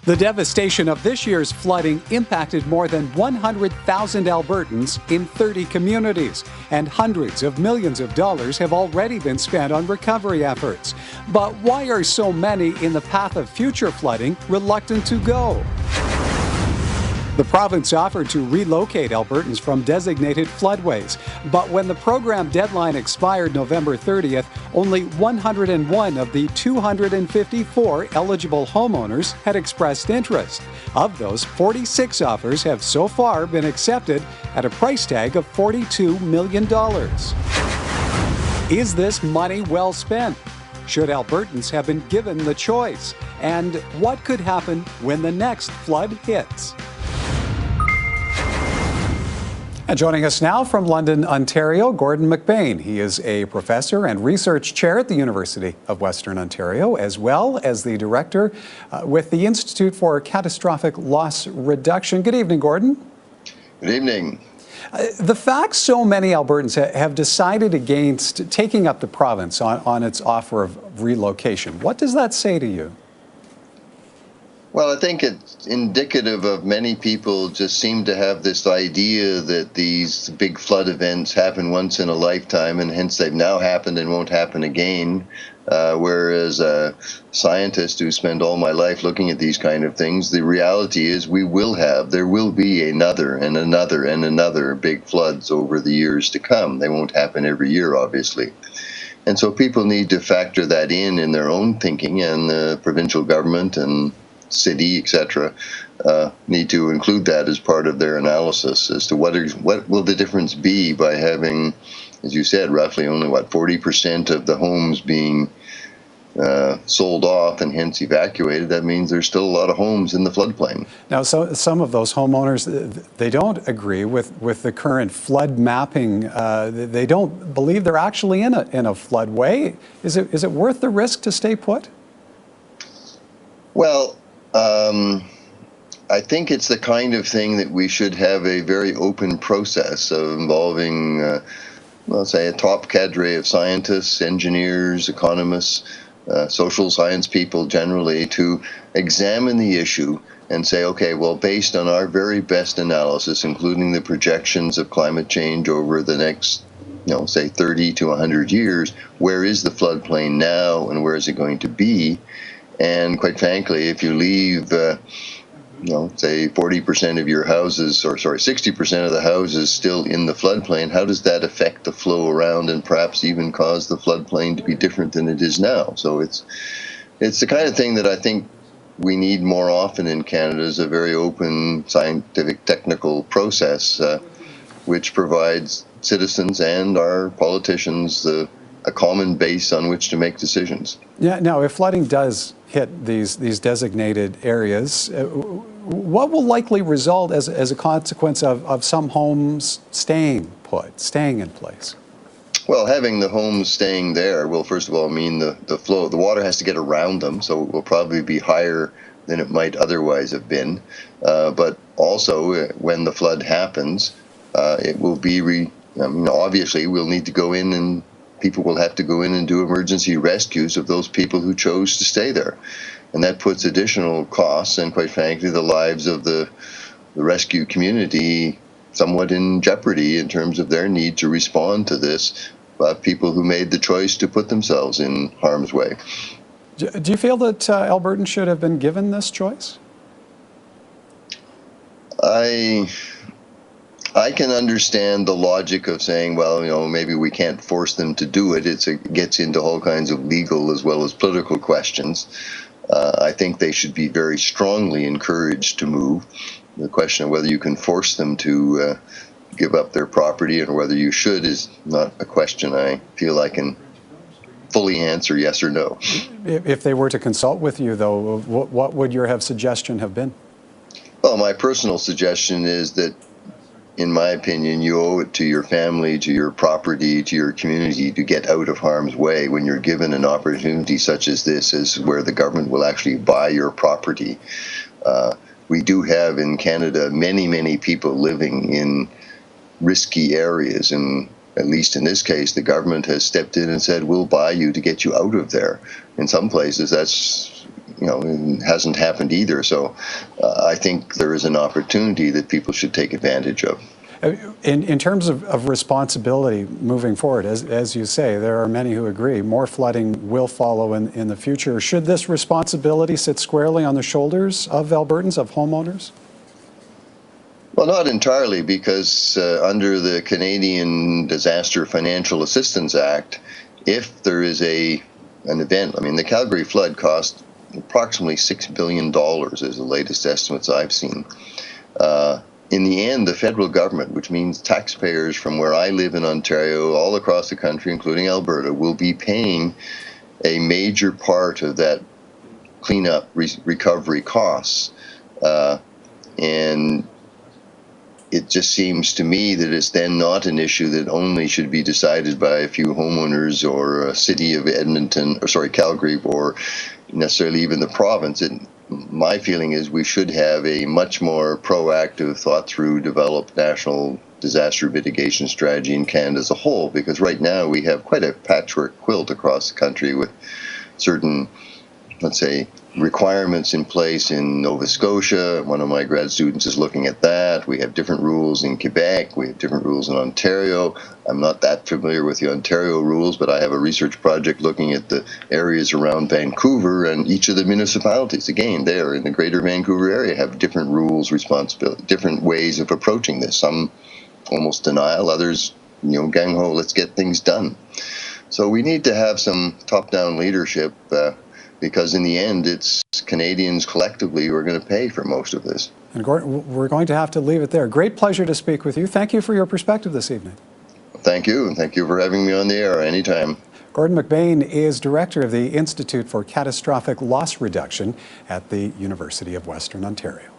The devastation of this year's flooding impacted more than 100,000 Albertans in 30 communities, and hundreds of millions of dollars have already been spent on recovery efforts. But why are so many in the path of future flooding reluctant to go? The province offered to relocate Albertans from designated floodways, but when the program deadline expired November 30th, only 101 of the 254 eligible homeowners had expressed interest. Of those, 46 offers have so far been accepted at a price tag of $42 million. Is this money well spent? Should Albertans have been given the choice? And what could happen when the next flood hits? And joining us now from London, Ontario, Gordon McBean. He is a professor and research chair at the University of Western Ontario, as well as the director with the Institute for Catastrophic Loss Reduction. Good evening, Gordon. Good evening. The fact so many Albertans have decided against taking up the province on its offer of relocation, what does that say to you? Well, I think it's indicative of many people just seem to have this idea that these big flood events happen once in a lifetime, and hence they've now happened and won't happen again. Whereas a scientist who spent all my life looking at these kind of things, the reality is there will be another and another and another big floods over the years to come. They won't happen every year, obviously. And so people need to factor that in their own thinking, and the provincial government and city, etc., need to include that as part of their analysis as to what will the difference be by having, as you said, roughly only 40% of the homes being sold off and hence evacuated. That means there's still a lot of homes in the floodplain. Now, so some of those homeowners, they don't agree with the current flood mapping. They don't believe they're actually in a floodway. Is it worth the risk to stay put? Well, I think it's the kind of thing that we should have a very open process of involving, let's say, a top cadre of scientists, engineers, economists, social science people generally, to examine the issue and say, okay, well, based on our very best analysis, including the projections of climate change over the next, say 30 to 100 years, where is the floodplain now and where is it going to be? And quite frankly, if you leave, say 40% of your houses, 60% of the houses still in the floodplain, how does that affect the flow around and perhaps even cause the floodplain to be different than it is now? So it's the kind of thing that I think we need more often in Canada, is a very open scientific technical process, which provides citizens and our politicians a common base on which to make decisions. Yeah. Now, if flooding does hit these designated areas, what will likely result as a consequence of some homes staying in place? Well, having the homes staying there will, first of all, mean the flow. The water has to get around them, so it will probably be higher than it might otherwise have been. But also, when the flood happens, it will be, obviously, we'll need to go in, and people will have to go in and do emergency rescues of those people who chose to stay there. And that puts additional costs and, quite frankly, the lives of the rescue community somewhat in jeopardy in terms of their need to respond to this, people who made the choice to put themselves in harm's way. Do you feel that Albertans should have been given this choice? I can understand the logic of saying, well, maybe we can't force them to do it. It gets into all kinds of legal as well as political questions. I think they should be very strongly encouraged to move. The question of whether you can force them to give up their property and whether you should is not a question I feel I can fully answer yes or no. If they were to consult with you, though, what would your suggestion have been? Well, my personal suggestion is that, in my opinion, you owe it to your family, to your property, to your community to get out of harm's way when you're given an opportunity such as this, is where the government will actually buy your property. We do have in Canada many, many people living in risky areas, and at least in this case, the government has stepped in and said, we'll buy you to get you out of there. In some places, that's it hasn't happened either. So I think there is an opportunity that people should take advantage of. In terms of responsibility moving forward, as you say, there are many who agree more flooding will follow in the future. Should this responsibility sit squarely on the shoulders of Albertans, of homeowners? Well, not entirely, because under the Canadian Disaster Financial Assistance Act, if there is an event, I mean, the Calgary flood cost approximately $6 billion is the latest estimates I've seen. In the end, the federal government, which means taxpayers from where I live in Ontario, all across the country, including Alberta, will be paying a major part of that cleanup recovery costs. And it just seems to me that it's then not an issue that only should be decided by a few homeowners or a city of Calgary, or necessarily even the province. My feeling is we should have a much more proactive, thought-through, developed national disaster mitigation strategy in Canada as a whole, because right now we have quite a patchwork quilt across the country with certain, let's say, requirements in place in Nova Scotia. One of my grad students is looking at that. We have different rules in Quebec. We have different rules in Ontario. I'm not that familiar with the Ontario rules, but I have a research project looking at the areas around Vancouver, and each of the municipalities, again, there in the greater Vancouver area, have different rules, responsibility, different ways of approaching this. Some almost denial, others, gang-ho, let's get things done. So we need to have some top-down leadership, because in the end, it's Canadians collectively who are going to pay for most of this. And Gordon, we're going to have to leave it there. Great pleasure to speak with you. Thank you for your perspective this evening. Thank you, and thank you for having me on the air anytime. Gordon McBean is director of the Institute for Catastrophic Loss Reduction at the University of Western Ontario.